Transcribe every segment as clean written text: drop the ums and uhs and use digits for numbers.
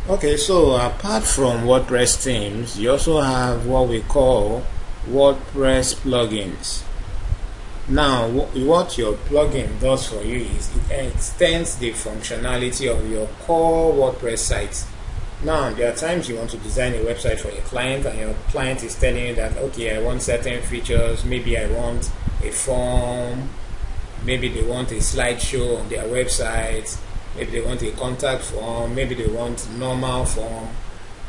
Okay, so apart from WordPress themes, you also have what we call WordPress plugins. Now, what your plugin does for you is it extends the functionality of your core WordPress site. Now, there are times you want to design a website for a client and your client is telling you that, okay, I want certain features, maybe I want a form, maybe they want a slideshow on their website, maybe they want a contact form, maybe they want normal form,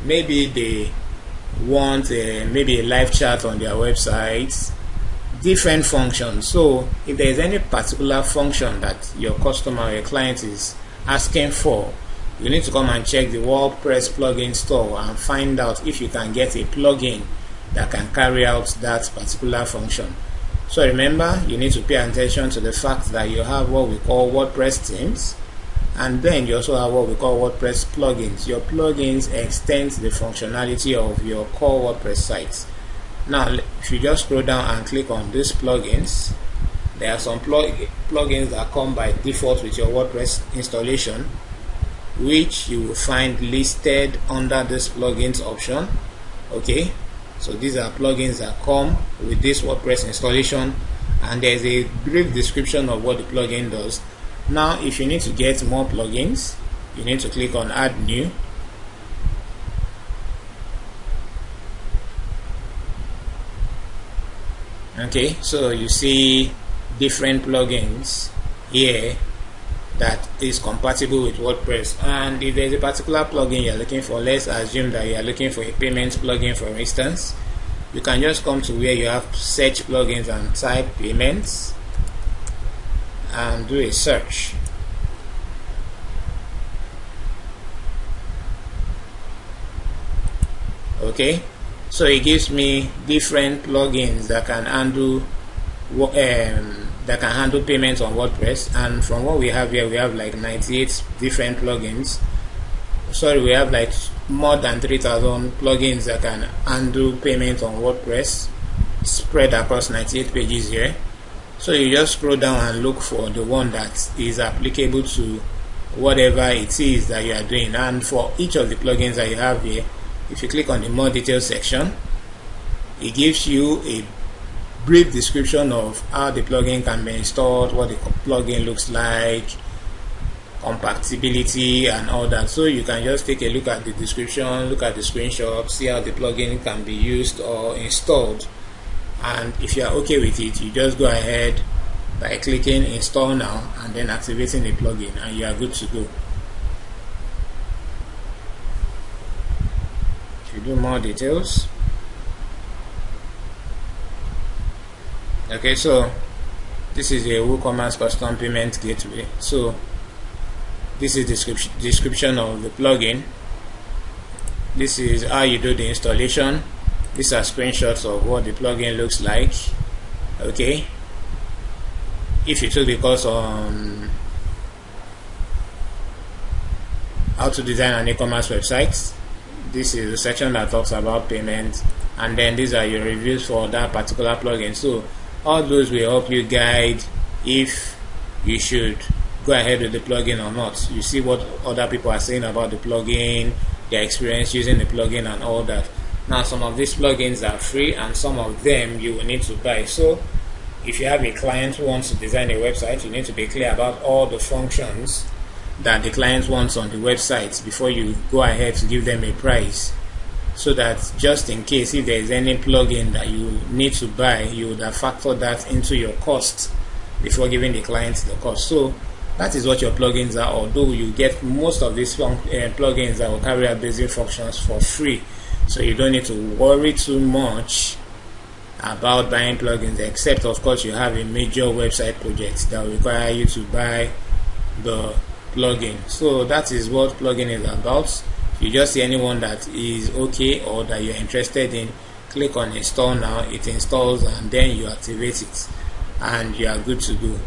maybe they want maybe a live chat on their website, different functions. So if there is any particular function that your customer or your client is asking for, you need to come and check the WordPress plugin store and find out if you can get a plugin that can carry out that particular function. So remember, you need to pay attention to the fact that you have what we call WordPress themes, and then you also have what we call WordPress plugins. Your plugins extend the functionality of your core WordPress sites. Now, if you just scroll down and click on these plugins, there are some plugins that come by default with your WordPress installation, which you will find listed under this plugins option. Okay, so these are plugins that come with this WordPress installation, and there's a brief description of what the plugin does. Now, if you need to get more plugins, you need to click on Add New. Okay, so you see different plugins here that is compatible with WordPress, and if there's a particular plugin you're looking for, let's assume that you're looking for a payment plugin, for instance, you can just come to where you have search plugins and type payments and do a search. Okay, so it gives me different plugins that can handle payments on WordPress, and from what we have here, we have like 98 different plugins. Sorry, we have like more than 3,000 plugins that can handle payment on WordPress, spread across 98 pages here. So you just scroll down and look for the one that is applicable to whatever it is that you are doing. And for each of the plugins that you have here, if you click on the more details section, it gives you a brief description of how the plugin can be installed, what the plugin looks like, compatibility and all that. So you can just take a look at the description, look at the screenshot, see how the plugin can be used or installed, and if you are okay with it, you just go ahead by clicking install now and then activating the plugin, and you are good to go. If you do more details, okay, so this is a WooCommerce custom payment gateway. So this is description of the plugin. This is how you do the installation. These are screenshots of what the plugin looks like. Okay, if you took the course on how to design an e-commerce website, this is the section that talks about payment, and then these are your reviews for that particular plugin. So all those will help you guide if you should go ahead with the plugin or not. You see what other people are saying about the plugin, their experience using the plugin and all that. Now, some of these plugins are free and some of them you will need to buy. So if you have a client who wants to design a website, you need to be clear about all the functions that the client wants on the website before you go ahead to give them a price, so that just in case if there is any plugin that you need to buy, you would have factored that into your cost before giving the client the cost. So that is what your plugins are, although you get most of these plugins that will carry out basic functions for free, so you don't need to worry too much about buying plugins, except of course you have a major website project that will require you to buy the plugin. So that is what plugin is about. If you just see anyone that is okay or that you're interested in, click on install now. It installs and then you activate it and you are good to go.